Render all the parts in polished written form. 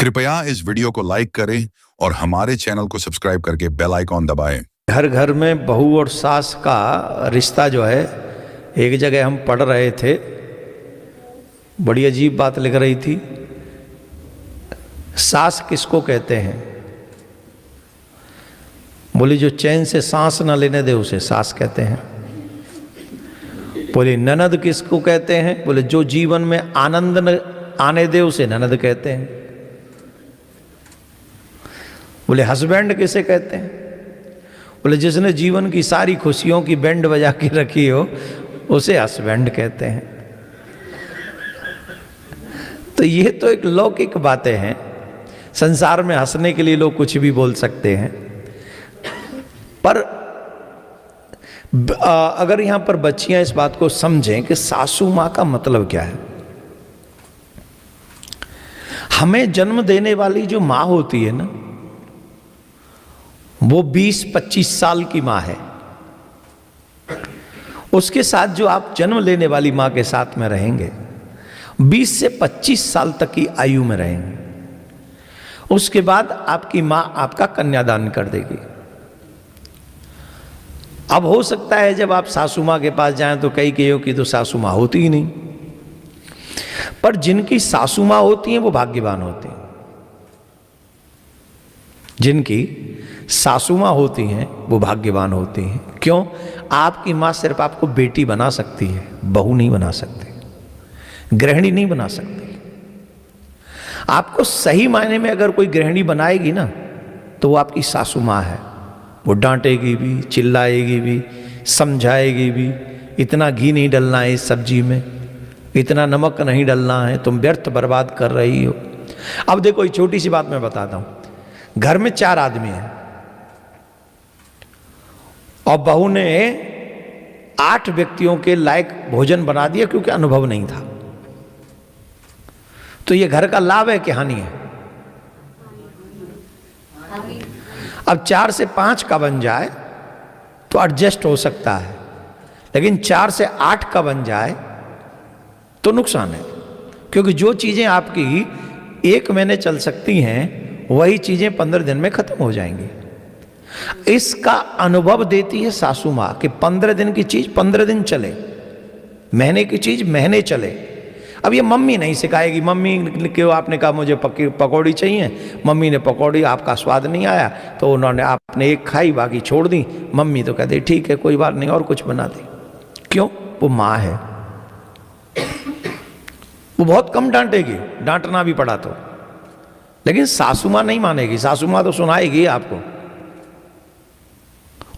कृपया इस वीडियो को लाइक करें और हमारे चैनल को सब्सक्राइब करके बेल आइकॉन दबाएं। घर घर में बहू और सास का रिश्ता जो है, एक जगह हम पढ़ रहे थे, बड़ी अजीब बात लिख रही थी। सास किसको कहते हैं? बोली जो चैन से सांस न लेने दे उसे सास कहते हैं। बोली ननद किसको कहते हैं? बोले जो जीवन में आनंद न आने दे उसे ननद कहते हैं। बोले हस्बैंड किसे कहते हैं? बोले जिसने जीवन की सारी खुशियों की बैंड बजा के रखी हो उसे हस्बैंड कहते हैं। तो ये तो एक लौकिक बातें हैं। संसार में हंसने के लिए लोग कुछ भी बोल सकते हैं, पर अगर यहां पर बच्चियां इस बात को समझें कि सासू मां का मतलब क्या है। हमें जन्म देने वाली जो मां होती है ना, वो 20-25 साल की मां है। उसके साथ जो आप जन्म लेने वाली मां के साथ में रहेंगे, 20 से 25 साल तक की आयु में रहेंगे। उसके बाद आपकी मां आपका कन्यादान कर देगी। अब हो सकता है जब आप सासू मां के पास जाएं तो कई कहियो की तो सासू मां होती ही नहीं, पर जिनकी सासू मां होती हैं वो भाग्यवान होते हैं। जिनकी सासू मां होती हैं वो भाग्यवान होती हैं। क्यों? आपकी मां सिर्फ आपको बेटी बना सकती है, बहू नहीं बना सकती, गृहिणी नहीं बना सकती। आपको सही मायने में अगर कोई गृहिणी बनाएगी ना तो वो आपकी सासू मां है। वो डांटेगी भी, चिल्लाएगी भी, समझाएगी भी, इतना घी नहीं डलना है इस सब्जी में, इतना नमक नहीं डलना है, तुम व्यर्थ बर्बाद कर रही हो। अब देखो एक छोटी सी बात मैं बताता हूं। घर में 4 आदमी हैं और बहू ने 8 व्यक्तियों के लायक भोजन बना दिया क्योंकि अनुभव नहीं था। तो ये घर का लाभ है कि हानि है? अब 4 से 5 का बन जाए तो एडजस्ट हो सकता है, लेकिन 4 से 8 का बन जाए तो नुकसान है। क्योंकि जो चीजें आपकी 1 महीने चल सकती हैं वही चीजें 15 दिन में खत्म हो जाएंगी। इसका अनुभव देती है सासू मां कि 15 दिन की चीज 15 दिन चले, महीने की चीज महीने चले। अब ये मम्मी नहीं सिखाएगी। मम्मी क्यों, आपने कहा मुझे पकौड़ी चाहिए, मम्मी ने पकौड़ी, आपका स्वाद नहीं आया तो उन्होंने आपने एक खाई बाकी छोड़ दी। मम्मी तो कहते ठीक है कोई बात नहीं और कुछ बना दे। क्यों? वो मां है, वो बहुत कम डांटेगी, डांटना भी पड़ा तो। लेकिन सासू मां नहीं मानेगी। सासू मां तो सुनाएगी आपको,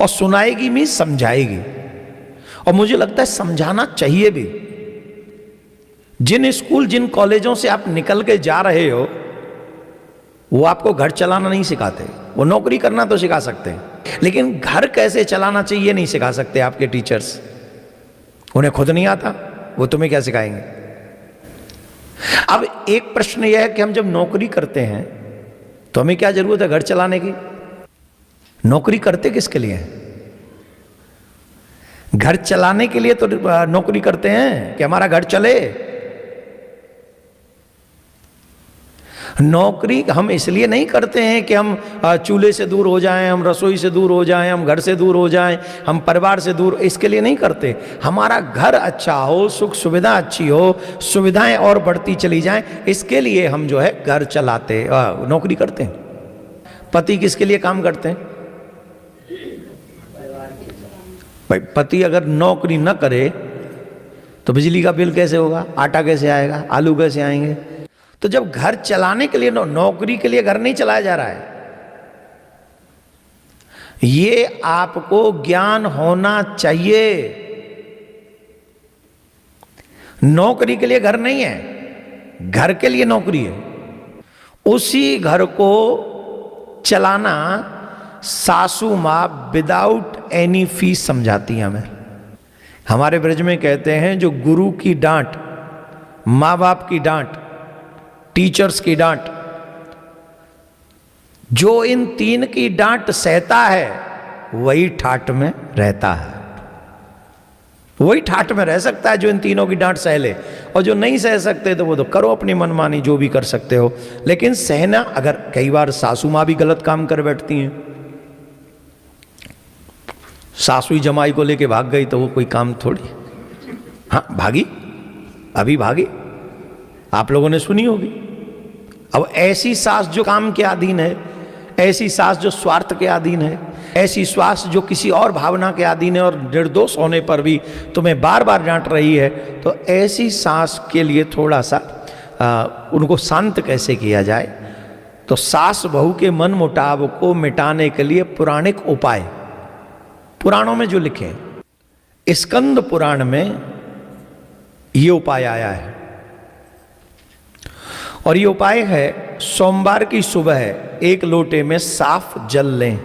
और सुनाएगी भी, समझाएगी। और मुझे लगता है समझाना चाहिए भी। जिन स्कूल जिन कॉलेजों से आप निकल के जा रहे हो वो आपको घर चलाना नहीं सिखाते। वो नौकरी करना तो सिखा सकते हैं, लेकिन घर कैसे चलाना चाहिए नहीं सिखा सकते आपके टीचर्स। उन्हें खुद नहीं आता, वो तुम्हें क्या सिखाएंगे? अब एक प्रश्न यह है कि हम जब नौकरी करते हैं तो हमें क्या जरूरत है घर चलाने की? नौकरी करते किसके लिए हैं? घर चलाने के लिए तो नौकरी करते हैं कि हमारा घर चले। नौकरी हम इसलिए नहीं करते हैं कि हम चूल्हे से दूर हो जाएं, हम रसोई से दूर हो जाएं, हम घर से दूर हो जाएं, हम परिवार से दूर, इसके लिए नहीं करते। हमारा घर अच्छा हो, सुख सुविधा अच्छी हो, सुविधाएं और बढ़ती चली जाएं, इसके लिए हम जो है घर चलाते, नौकरी करते हैं। पति किसके लिए काम करते हैं? भाई पति अगर नौकरी न करे तो बिजली का बिल कैसे होगा, आटा कैसे आएगा, आलू कैसे आएंगे? तो जब घर चलाने के लिए, नौकरी के लिए घर नहीं चलाया जा रहा है। ये आपको ज्ञान होना चाहिए। नौकरी के लिए घर नहीं है, घर के लिए नौकरी है। उसी घर को चलाना सासू मां विदाउट एनी फीस समझाती है हमें। हमारे ब्रज में कहते हैं जो गुरु की डांट, मां बाप की डांट, टीचर्स की डांट, जो इन 3 की डांट सहता है वही ठाठ में रहता है। वही ठाठ में रह सकता है जो इन तीनों की डांट सह ले, और जो नहीं सह सकते तो वो तो करो अपनी मनमानी, जो भी कर सकते हो। लेकिन सहना, अगर कई बार सासू माँ भी गलत काम कर बैठती हैं, सासू ही जमाई को लेके भाग गई तो वो कोई काम थोड़ी। हाँ भागी, अभी भागी, आप लोगों ने सुनी होगी। अब ऐसी सास जो काम के अधीन है, ऐसी सास जो स्वार्थ के अधीन है, ऐसी सास जो किसी और भावना के अधीन है और निर्दोष होने पर भी तुम्हें बार बार डांट रही है, तो ऐसी सास के लिए थोड़ा सा उनको शांत कैसे किया जाए। तो सास बहू के मन मुटाव को मिटाने के लिए पौराणिक उपाय पुराणों में जो लिखे हैं, स्कंद पुराण में ये उपाय आया है। और ये उपाय है, सोमवार की सुबह 1 लोटे में साफ जल लें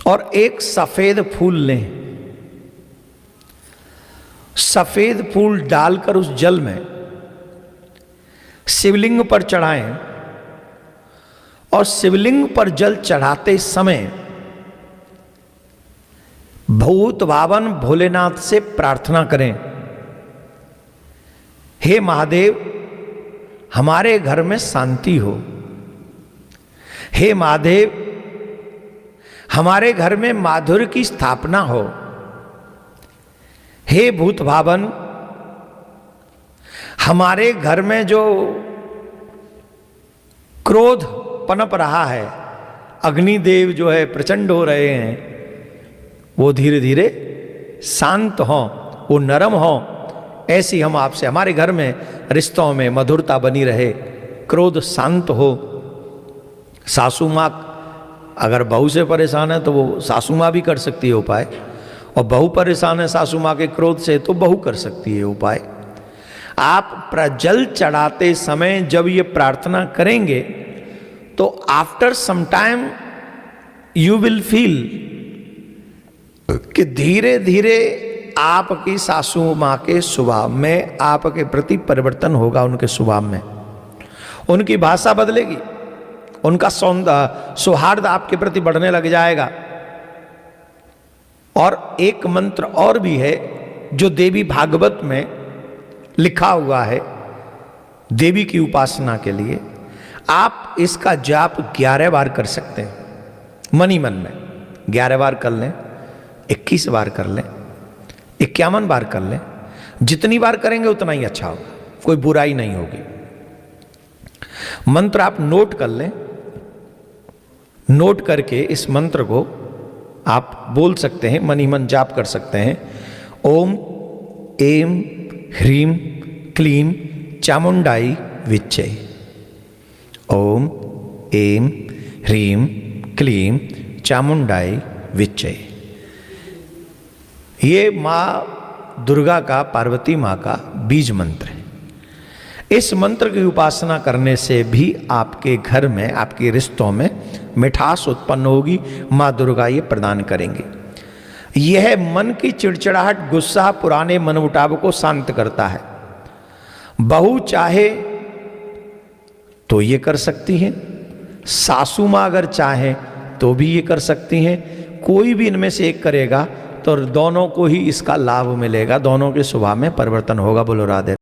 और एक सफेद फूल लें। सफेद फूल डालकर उस जल में शिवलिंग पर चढ़ाएं और शिवलिंग पर जल चढ़ाते समय भूत भावन भोलेनाथ से प्रार्थना करें, हे महादेव हमारे घर में शांति हो, हे महादेव हमारे घर में माधुर्य की स्थापना हो, हे भूत भावन हमारे घर में जो क्रोध पनप रहा है, अग्निदेव जो है प्रचंड हो रहे हैं, वो धीरे धीरे शांत हो, वो नरम हो। ऐसी हम आपसे, हमारे घर में रिश्तों में मधुरता बनी रहे, क्रोध शांत हो। सासू माँ अगर बहू से परेशान है तो वो सासू माँ भी कर सकती है उपाय, और बहू परेशान है सासू माँ के क्रोध से तो बहू कर सकती है उपाय। आप जल चढ़ाते समय जब ये प्रार्थना करेंगे तो after some time you will feel कि धीरे धीरे आपकी सासू माँ के स्वभाव में आपके प्रति परिवर्तन होगा, उनके स्वभाव में उनकी भाषा बदलेगी, उनका सौहार्द आपके प्रति बढ़ने लग जाएगा। और एक मंत्र और भी है जो देवी भागवत में लिखा हुआ है, देवी की उपासना के लिए आप इसका जाप 11 बार कर सकते हैं, मन ही मन में 11 बार कर लें, 21 बार कर लें, 51 बार कर लें। जितनी बार करेंगे उतना ही अच्छा होगा, कोई बुराई नहीं होगी। मंत्र आप नोट कर लें, नोट करके इस मंत्र को आप बोल सकते हैं, मन ही मन जाप कर सकते हैं। ओम एम ह्रीम क्लीम चामुंडाई विच्चे। ओम एम ह्रीम क्लीम चामुंडाई विच्चे। ये माँ दुर्गा का, पार्वती माँ का बीज मंत्र है। इस मंत्र की उपासना करने से भी आपके घर में, आपके रिश्तों में मिठास उत्पन्न होगी। माँ दुर्गा ये प्रदान करेंगी। यह मन की चिड़चिड़ाहट, गुस्सा, पुराने मनमुटाव को शांत करता है। बहू चाहे तो ये कर सकती है, सासू माँ अगर चाहे तो भी ये कर सकती हैं। कोई भी इनमें से एक करेगा तो दोनों को ही इसका लाभ मिलेगा, दोनों के स्वभाव में परिवर्तन होगा। बोलो राधे।